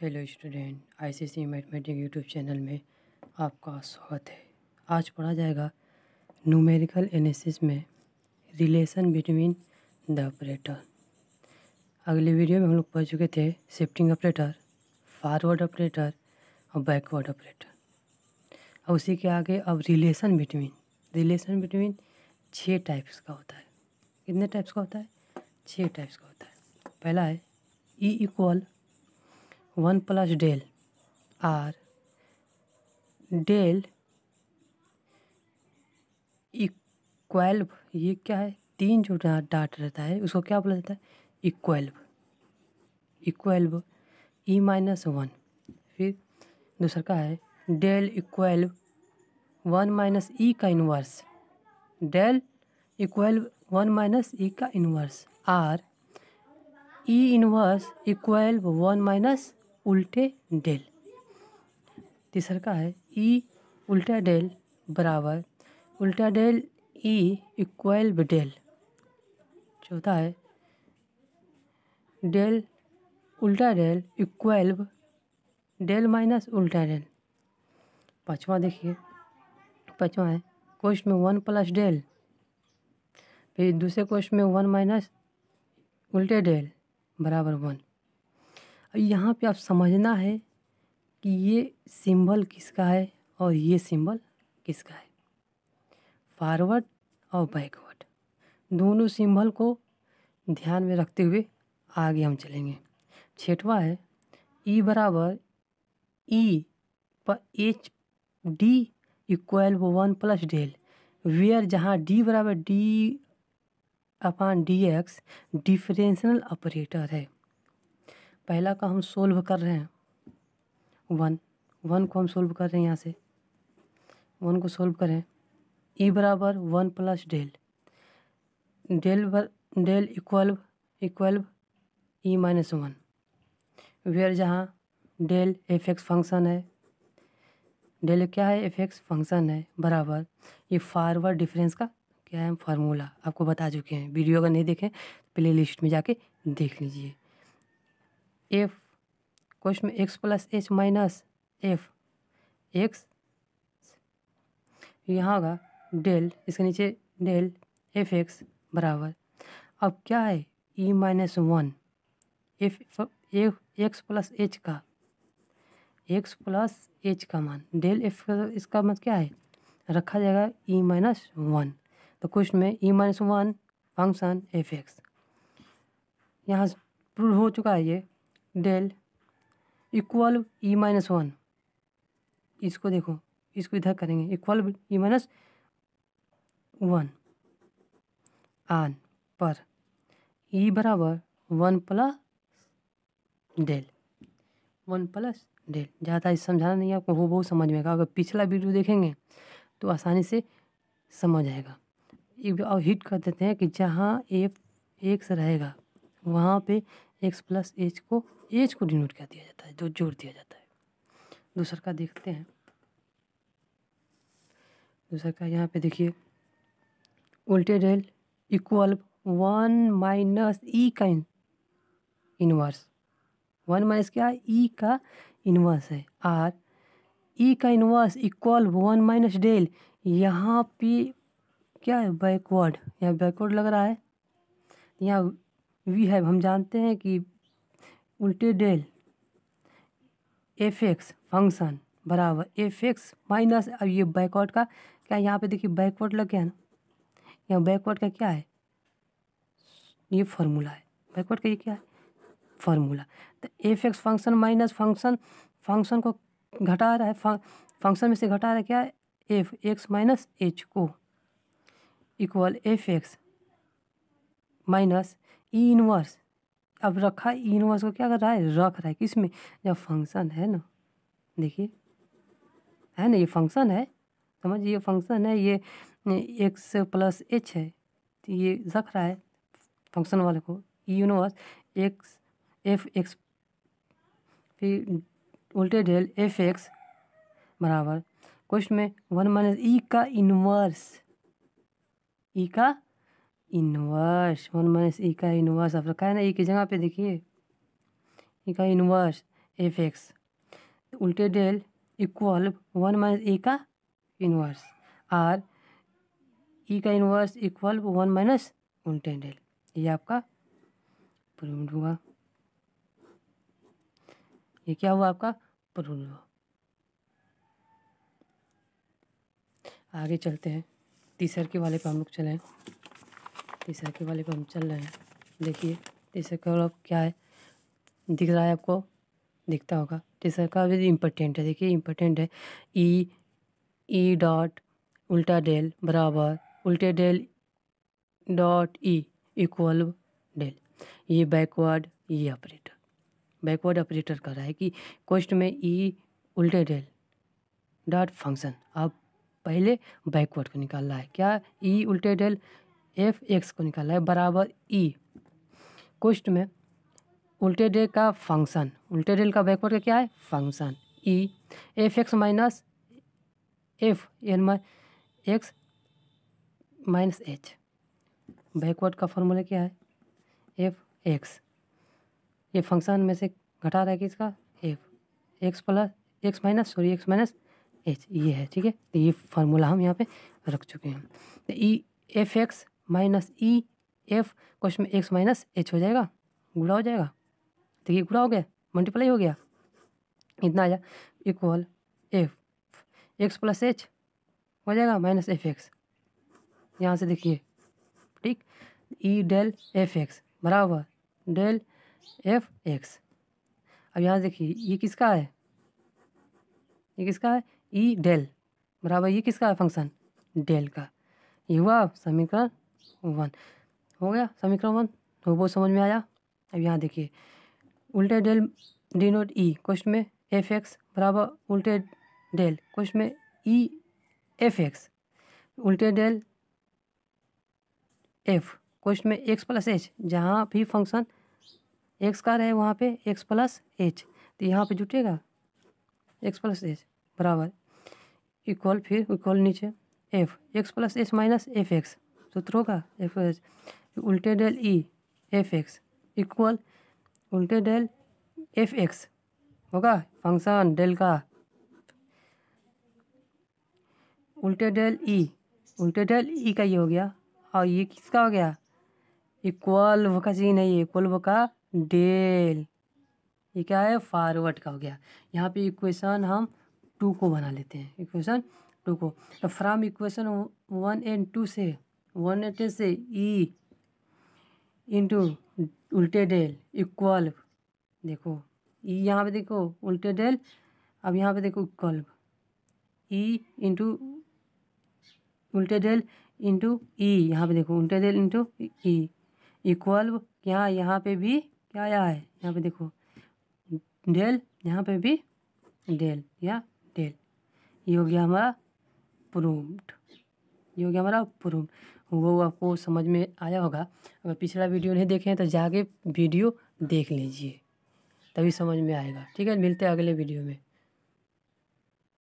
Hello student, ICSE mathematics YouTube channel में आपका स्वागत है। आज पढ़ा जाएगा न्यूमेरिकल एनालिसिस में रिलेशन बिटवीन द ऑपरेटर। अगले वीडियो में हम लोग पढ़ चुके थे शिफ्टिंग ऑपरेटर, फॉरवर्ड ऑपरेटर और बैकवर्ड ऑपरेटर। और उसी के आगे अब रिलेशन बिटवीन 6 टाइप्स का होता है। कितने टाइप्स का होता है? 6 टाइप्स का होता है। पहला है e equal 1 plus del or del इक्वल्व। ये क्या है? 3 जो डाट रहता है उसको क्या बोला जाता है? इक्वल्व ई माइनस 1। फिर दूसरा का है डेल इक्वल्व 1 माइनस ई का इन्वर्स, डेल इक्वल्व 1 माइनस ई का इन्वर्स आर ई इन्वर्स इक्वल्व 1 माइनस उल्टे डेल। तीसरा का है ई उल्टा डेल बराबर उल्टा डेल ई इक्वल्व डेल। चौथा है डेल उल्टा डेल इक्वल्व डेल माइनस उल्टा डेल। पाँचवा देखिए, पाँचवा है क्वेश्चन में 1 प्लस डेल, फिर दूसरे क्वेश्चन में 1 माइनस उल्टे डेल बराबर 1। अब यहाँ पे आप समझना है कि ये सिंबल किसका है और ये सिंबल किसका है। फॉरवर्ड और बैकवर्ड दोनों सिंबल को ध्यान में रखते हुए आगे हम चलेंगे। छठवा है ई बराबर ई पर H D equal 1 plus del, where जहाँ डी बराबर D upon D X differential operator है। पहला का हम सोल्व कर रहे हैं, वन को हम सोल्व कर रहे हैं। यहाँ से 1 को सोल्व करें, ई बराबर 1 प्लस डेल इक्वल्व ई माइनस 1, वेयर जहाँ डेल एफ एक्स फंक्शन है, डेल क्या है? एफ एक्स फंक्शन है बराबर ये फॉरवर्ड डिफरेंस का क्या है? फार्मूला आपको बता चुके हैं। वीडियो अगर नहीं देखें प्ले लिस्ट में जाके देख लीजिए। एफ क्वेश्चन में x plus H minus F x, यहाँ होगा डेल, इसके नीचे डेल एफ एक्स बराबर अब क्या है? E minus 1 f x plus h का मान डेल एफ इसका मतलब क्या है? रखा जाएगा ई माइनस 1। तो क्वेश्चन में ई माइनस 1 फंक्शन एफ एक्स यहाँ प्रूव हो चुका है। ये डेल इक्वल ई माइनस 1, इसको देखो, इसको इधर करेंगे इक्वल ई माइनस 1 आन पर ई बराबर 1 प्लस डेल ज़्यादा इस समझाना नहीं है आपको, वो बहुत समझ में आएगा। अगर पिछला वीडियो देखेंगे तो आसानी से समझ आएगा। एक और हिट कर देते हैं कि जहाँ एफ एक्स रहेगा वहाँ पे एक्स प्लस एच को डिनोट कर दिया जाता है, जो जोड़ दिया जाता है। दूसरा का देखते हैं, दूसरा का यहाँ पे देखिए उल्टे डेल इक्वल 1 माइनस ई का इन्वर्स, 1 माइनस क्या? ई का इन्वर्स है आर ई का इन्वर्स इक्वल 1 माइनस डेल। यहाँ पे क्या है? बैकवर्ड, यहाँ बैकवर्ड लग रहा है, यहाँ वी है। हम जानते हैं कि उल्टे डेल एफ एक्स फंक्शन बराबर एफ एक्स माइनस, अब ये बैकवर्ड का क्या? यहाँ पे देखिए बैकवर्ड लग गया ना, यहाँ बैकवर्ड का क्या है? ये फार्मूला है बैकवर्ड का। ये क्या है? फार्मूला। तो F x function minus function को घटा रहा है, फंक्शन में से घटा रहा है क्या? एफ एक्स माइनस एच को इक्वल एफ एक्स माइनस ई इनवर्स। अब रखा ई इनवर्स को क्या कर रहा है? रख रहा है किस में? जब फंक्शन है ना, देखिए है ना, ये फंक्शन है, समझिए ये फंक्शन है, ये एक्स प्लस एच है, तो ये रख रहा है फंक्शन वाले को ई इनवर्स एक्स एफ एक्स फिर उल्टे डेल एफ एक्स बराबर क्वेश्चन में 1 माइनस ई का इन्वर्स 1 माइनस ई का इन्वर्स अब रखा है ना। ई की जगह पे देखिए ई का इन्वर्स एफ एक्स उल्टे डेल इक्वल 1 माइनस ए का इनवर्स और ई का इनवर्स इक्वल 1 माइनस उल्टे डेल। ये आपका प्रूव्ड हुआ। ये क्या हुआ आपका प्रूव्ड हुआ। आगे चलते हैं तीसरे के वाले पर हम लोग चलें। तीसरे के वाले पर हम चल रहे हैं। देखिए तीसरे का वाला क्या है दिख रहा है आपको, दिखता होगा। तीसरा का भी इम्पोर्टेंट है। देखिए इम्पोर्टेंट है ई डॉट उल्टा डेल बराबर उल्टे del dot E equal del. ये बैकवर्ड ये ऑपरेटर बैकवर्ड ऑपरेटर कर रहा है कि क्वेश्चन में ई उल्टे डेल डॉट फंक्शन। अब पहले बैकवर्ड को निकाल रहा है क्या, ई उल्टे डेल एफ एक्स को निकाल रहा है बराबर ई। क्वेश्चन में उल्टे डेल का फंक्शन, उल्टे डेल का बैकवर्ड का क्या है function E F X minus F N X minus H. Backward का फॉर्मूला क्या है एफ एक्स, ये फंक्शन में से घटा रहा है किसका F x plus x minus H ये है। ठीक है, तो ये फार्मूला हम यहाँ पे रख चुके हैं। तो ई F X minus E F question में एक्स माइनस एच हो जाएगा, गुणा हो जाएगा। तो ये गुणा हो गया, मल्टीप्लाई हो गया, इतना आया equal F x plus H हो जाएगा माइनस एफ एक्स। यहाँ से देखिए ठीक, ई डेल एफ एक्स बराबर डेल एफ एक्स। अब यहाँ देखिए ये किसका है, ये किसका है ई डेल बराबर ये किसका है फंक्शन डेल का। ये हुआ समीकरण 1 हो गया। समीकरण 1 तो वो समझ में आया। अब यहाँ देखिए उल्टे डेल डिनोट ई क्वेश्चन में एफ एक्स बराबर उल्टे डेल क्वेश्चन में ई एफ एक्स उल्टे डेल एफ क्वेश्चन में एक्स प्लस एच। जहाँ भी फंक्शन एक्स का रहे वहाँ पे एक्स प्लस एच, तो यहाँ पे जुटेगा एक्स प्लस एच बराबर इक्वल फिर इक्वल नीचे F x plus H minus F X सूत्र होगा एफ एच उल्टे del E F X equal उल्टे डेल एफ एक्स होगा फंक्शन डेल का उल्टे डेल ई का ये हो गया। और ये किसका हो गया इक्वल वो का चीज नहीं है, इक्वल वो का डेल। ये क्या है फॉरवर्ड का हो गया। यहाँ पे इक्वेशन हम 2 को बना लेते हैं, इक्वेशन 2 को। तो फ्रॉम इक्वेशन 1 एंड 2 से 1 एंड 2 से ई इंटू उल्टे डेल इक्वल, देखो ई यहाँ पे देखो उल्टे डेल, अब यहाँ पे देखो इक्वल ई इंटू उल्टे डेल इंटू ई, यहाँ पे देखो उल्टे डेल इंटू ई इक्वल यहाँ पे भी क्या आया है, यहाँ पे देखो डेल, यहाँ पे भी डेल या डेल। ये हो गया हमारा प्रूव्ड, ये हो गया हमारा प्रूव्ड। वो आपको समझ में आया होगा। अगर पिछला वीडियो नहीं देखे हैं तो जाके वीडियो देख लीजिए, तभी समझ में आएगा। ठीक है, मिलते हैं अगले वीडियो में।